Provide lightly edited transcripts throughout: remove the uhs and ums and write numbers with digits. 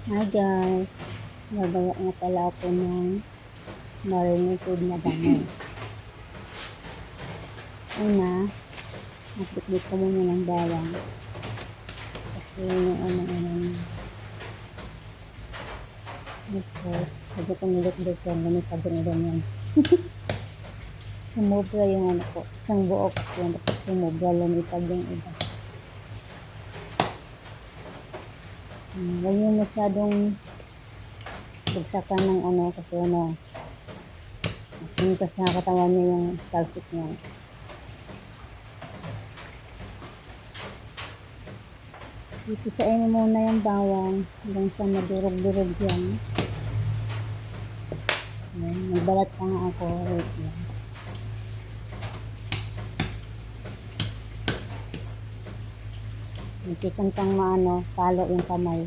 Hi guys, gagawa nga pala ako ng marinated na bango. Una, napikbit ko muna ng bawang. Kasi yung ano ito, sabi ko nilit-lit yan, lumitag na ganyan. Sumobra yung ano ko, isang buo kasi yan, tapos sumobra, lumitag yung iba. Huwag yung masyadong bagsakan ng ano, kasi ano, kasi sa katawan niya yung talsik niya. Ipisain mo muna yung bawang hanggang sa madurog-durog yan. Nagbalat pa nga ako. Wait lang. Nakikan pang maano, talo yung kamay.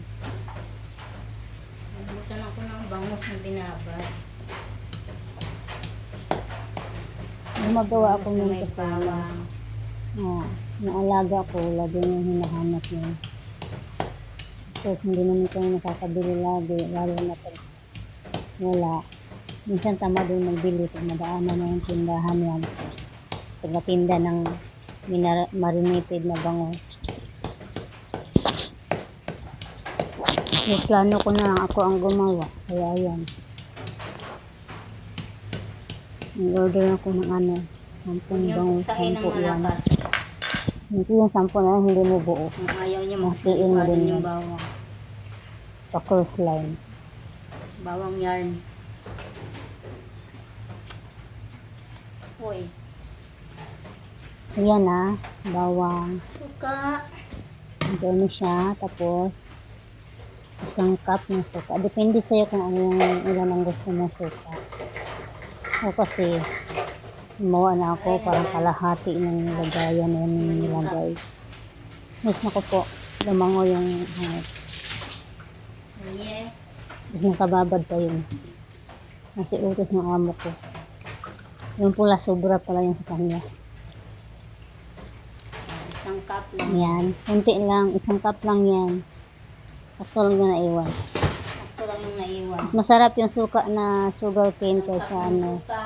Nabusan ako ng bangus na binabad. Gumagawa ako Bangus na ng may kasi bawang. naalaga ko, lagi yung hinahanap niya. Tapos hindi naman kayo nakakabili lagi, lalo na pag wala. Minsan tama din magbili pag madaanan na yung tindahan yan. Pag natinda ng marinated na bangus. So, plano ko na lang ako ang gumawa. Kaya yan. Nag-order ako ng ano, 10 bangus, 10 yan. Hindi yung 10 na hindi mo buo. Kung ayaw niya Matiin mo magsilipado din yung yan. bawang. Pa cross line. Bawang yarn. Uy. Ayan na, bawang. Suka. Gano'n siya. Tapos, isang cup ng suka. Depende sa'yo kung ano yung ilan ang gusto mong suka. O kasi, gumawa na ako parang kalahati ng lagayan na yung nilagay. Mas na ko po, lumango yung hangit. Yeah. Tapos nakababad pa yun. Kasi utos ng amo ko. Yung pula, sobra pala yun sa kanya. Isang cup lang. Yan, kunti lang, isang cup lang yan. Sakto lang na naiwan. Sakto lang yung naiwan. Masarap yung suka na sugar cane Isang cup kaysa ng ano. suka.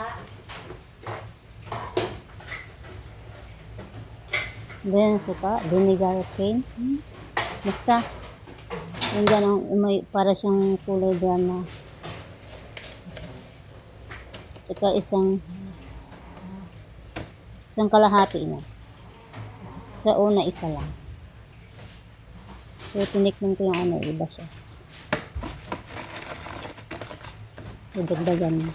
Ganyan suka, vinegar cane. Basta, yung gano'ng may para siyang kulay drama. Tsaka isang kalahati na. Sa una, isa lang. So, tinikman ko yung ano, iba siya. Dagdagan mo.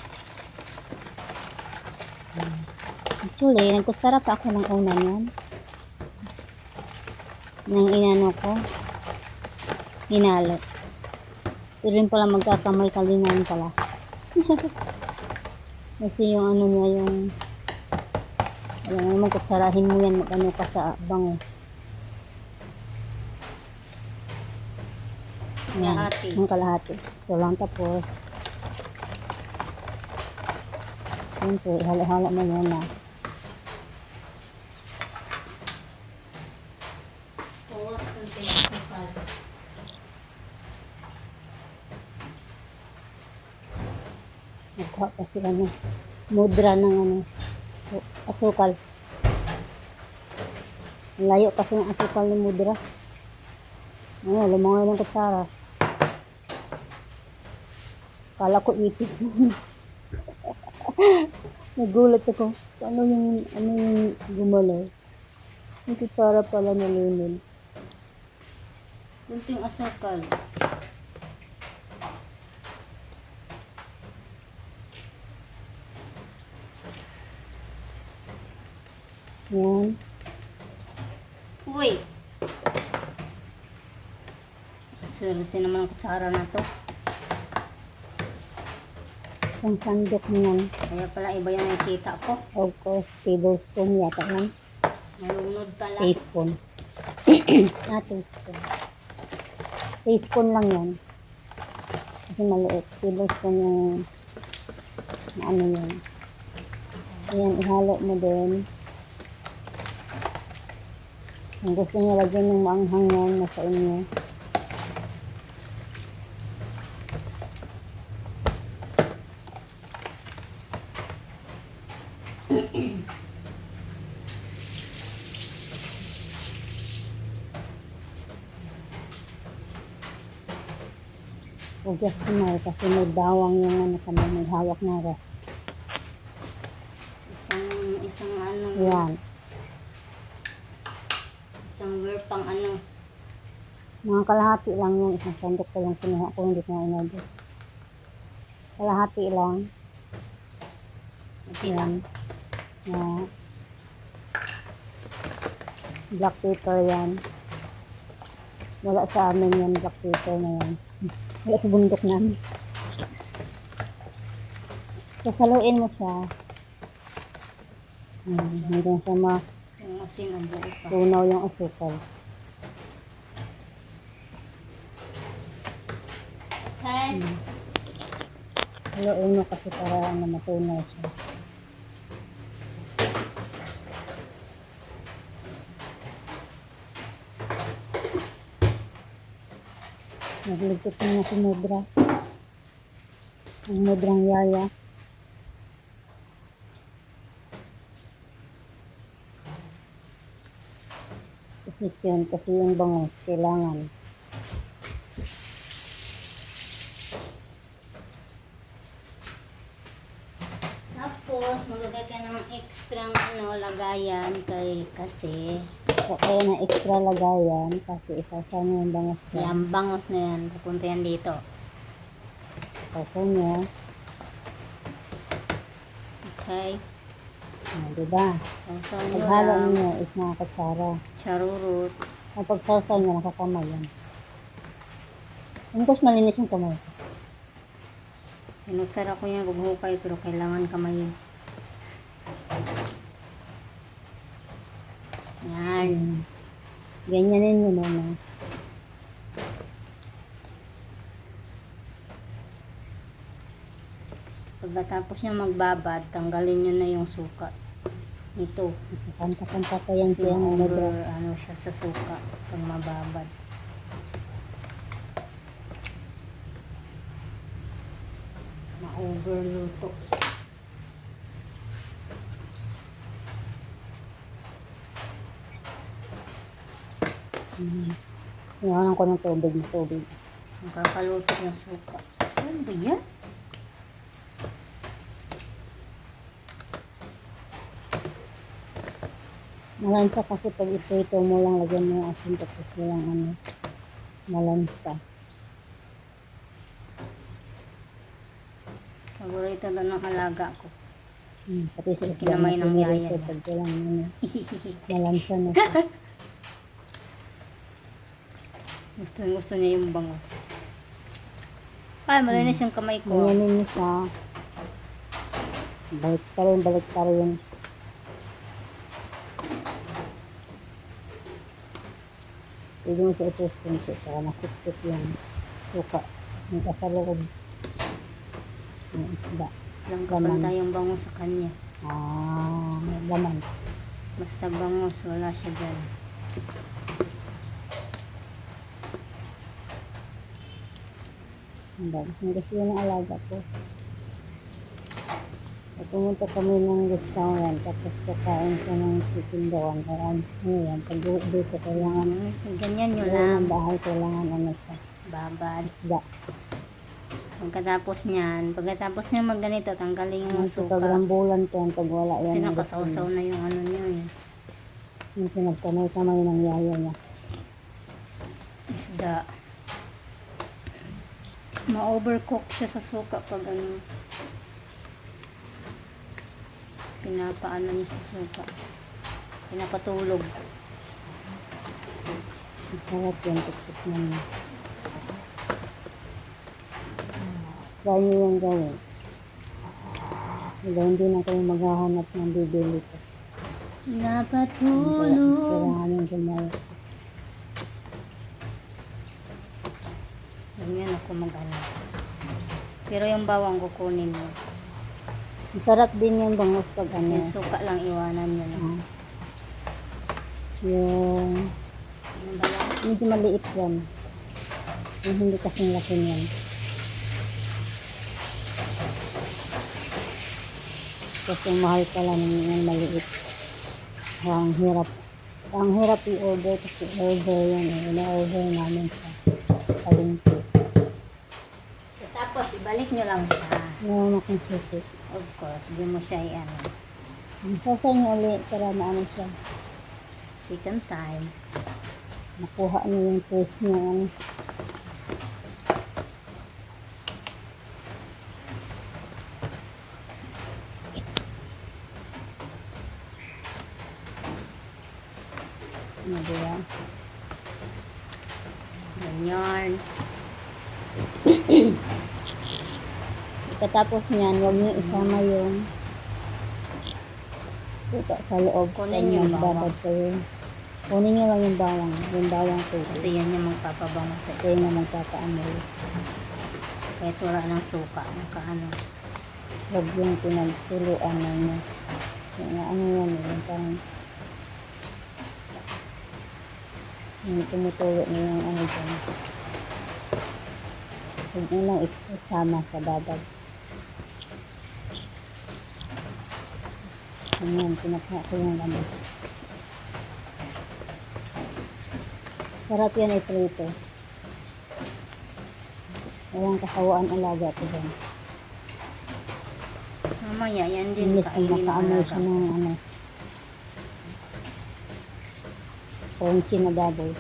Actually, nagkutsara pa ako ng una yan. Nang inano ko, hinalo. Pero rin pala magkakamay kalingan pala. Kasi yung ano niya, yung alam naman, kutsarahin mo yan, mag-ano ka sa bangus. Ayan, Kalahati. isang kalahati. Ito lang tapos. Siyempre, hala-hala mo muna. Puros kunting asukal. Nagkuha pa sila ng mudra ng ano, asukal. Ang layo kasi ng asukal ng mudra. Ano, lumangoy ng kutsara. Kala ko ipis yun. Nagulat ako. Ano yung gumalaw? Yung kutsara pala nalunod. Kunting asukal. Yan. Uy! Swerte naman ang kutsara na to. Isang sandok niyan. Kaya pala iba yung nakikita ko. Of course, tablespoon yata yan. Nalunod pala. Teaspoon. Teaspoon. Teaspoon lang yan. Kasi maliit. Tablespoon yung na ano yan. Ayan, ihalo mo din. Kung gusto niya lagyan ng maanghang yan, nasa inyo. Hugas kamay kasi may bawang yung ano kamay, may hawak na res. Isang ano, Yan. isang word pang ano. Mga kalahati lang yung isang sandok ko lang kinuha ko, hindi ko na inubos. Kalahati lang. Mati lang. Yan. Na black pepper yan. Wala sa amin yan, black pepper na yan. Wala sa bundok namin. Sasaluin mo siya. Hanggang sa Yung asin ang buo pa. matunaw yung asukal. Okay. Haluin mo kasi para matunaw siya. Nagligpit na si Mudra. Ang Mudrang yaya. Posisyon kasi yung bangus kailangan. Tapos, maglagay ka ng extra ano, lagayan kasi So, kaya na extra lagayan kasi isasaw niya yung bangus niya. yung bangos na yan, pupunta yan dito. Isasaw niya. Okay. Diba? Sausaw nyo Paghalo lang. niyo is mga katsara. Charurot. Kapag sausaw niya, nakakamay yan. Tapos malinis yung kamay. Pinutsara ko yan, bughukay, pero kailangan kamayin. Yan. Ganyanin niyo muna. Pagkatapos niya magbabad, tanggalin nyo na yung suka. Ito. Kanta-kanta pa yan Kasi siya ng over, Mudra. ano siya sa suka. Pag mababad. Ma-overluto. Iwanan ko ng tubig na tubig. Magkakaluto yung suka. Ano ba yan? Malansa kasi pag ito mo lang, lagyan mo yung asin tapos walang ano, malansa. Paborito daw ng alaga ko. Pati sa isda Kinamay ng na yaya pinirito, niya. pag walang ano, malansa na siya. Gusto niya yung bangos. Ay, malinis yung kamay ko. Ganyanin mo siya. Balik ka rin. Pwede mo siya ito-stinto para nakipsip yung suka. Yung kasaloob ng isda. Lang Laman. kapantay yung bangos sa kanya. Laman. Basta bangos, wala siya dyan. Ang gusto yun ng alaga ko. At pumunta kami ng restaurant tapos kakain siya ng chicken doon. Kaya ano yan, pag dito kailangan Ganyan nyo wala lang. ng bahay, kailangan ano siya, Babad. isda. Pagkatapos niya magganito, tanggalin yung Ang suka. sobrang bulan ko yan pag wala Kasi yan. nakasawsaw na yung ano niyo eh. Yung pinagkamay-kamay ng yaya niya. Isda. Ma-overcook siya sa suka pag ano. Pinapaano niya sa suka. Pinapatulog. Masarap yan, tuktok na niya. Try niyo yung gawin. Hindi na kayo maghahanap ng bibili ko. Napatulog. Kailangan yung gumawa. Ganyan ako mag-ano. Pero yung bawang kukunin mo. Masarap din yung bangus pag ano. Yung suka lang iwanan niyo na. Yung Ano ba yan? medyo maliit yan. Yung hindi kasing laki niyan. Kasi mahal pala ng maliit. Ang hirap i-order kasi order yan eh. Ina-order namin sa palengke. Tapos, ibalik nyo lang siya. Meron akong susi. Of course, di mo siya i-ano. Sasay niyo ulit para maano siya. Second time. Makuha niyo yung taste niya. Ano. Ano ba yan? Ganyan. Pagkatapos niyan, huwag niyo isama yung suka sa loob. Kunin yung bawang. Magbabad kayo. Kunin niyo lang yung bawang tubo. Kasi yan yung magpapabango sa Kayo isda. na magpapaamoy. Kahit wala ng suka. Nakaano. Huwag yung pinagtuluan na niya. Yung ano yan, yung parang yung tumutulo niya yung ano dyan. Huwag niyo lang isama sa babad. Ayan, pinakha ko yung laman. Sarap yan i-prito. Walang kasawaan alaga ko dyan. Mamaya, yan din Inis kung kainin ng makaamoy alaga. siya ng ano. Crunchy na baboy.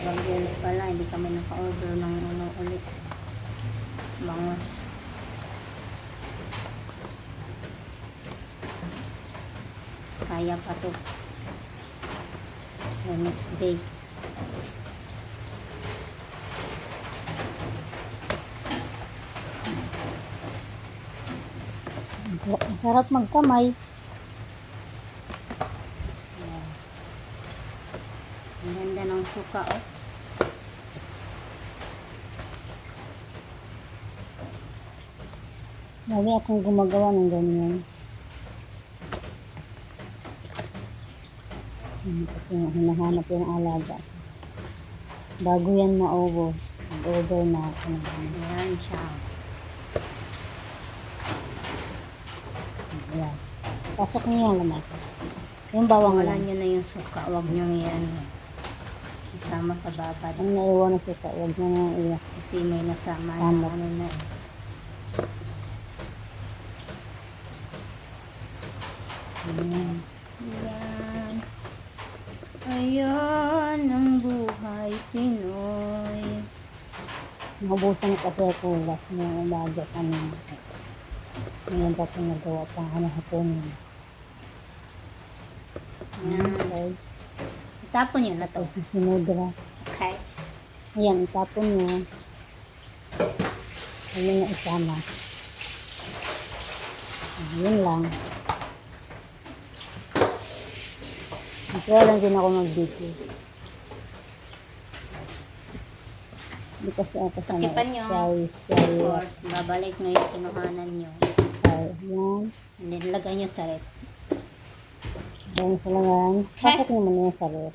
Bagay ulit pala, hindi kami naka-order ng ano ulit. Bangos. Kaya pa to. The next day. Ang sarap magkamay. Ayan. Ang ganda ng suka, oh. Lagi akong gumagawa ng ganyan. Kasi hinahanap yung alaga. Bago yan maubos, mag-order na ako ng ano. Ayan siya. Ayan. Pasok niyo yung laman. Yung bawang Wala lang. nyo na yung suka. Huwag nyo yan. Isama sa babad. Ang naiwan na siya sa huwag niyo nang iyak. Kasi may nasama Sama. na ano na eh. Ayan. Ayan. Ayan ang buhay Pinoy. Naubusan kasi ako last na umaga kanina. Ngayon pa po nagawa pang ano hapon. Ayan. Okay. Itapon nyo na to. Tapos sinudra. Okay. Ayan, itapon niya. Ayun na isama. Ayun lang. Kaya lang din ako mag-video. Hindi kasi ako sana. Takipan nyo. Of course, babalik nyo yung kinuhanan nyo. Yan. And then, lagay nyo sa rep. Ayan sa langan. Bakit naman yung sa ref?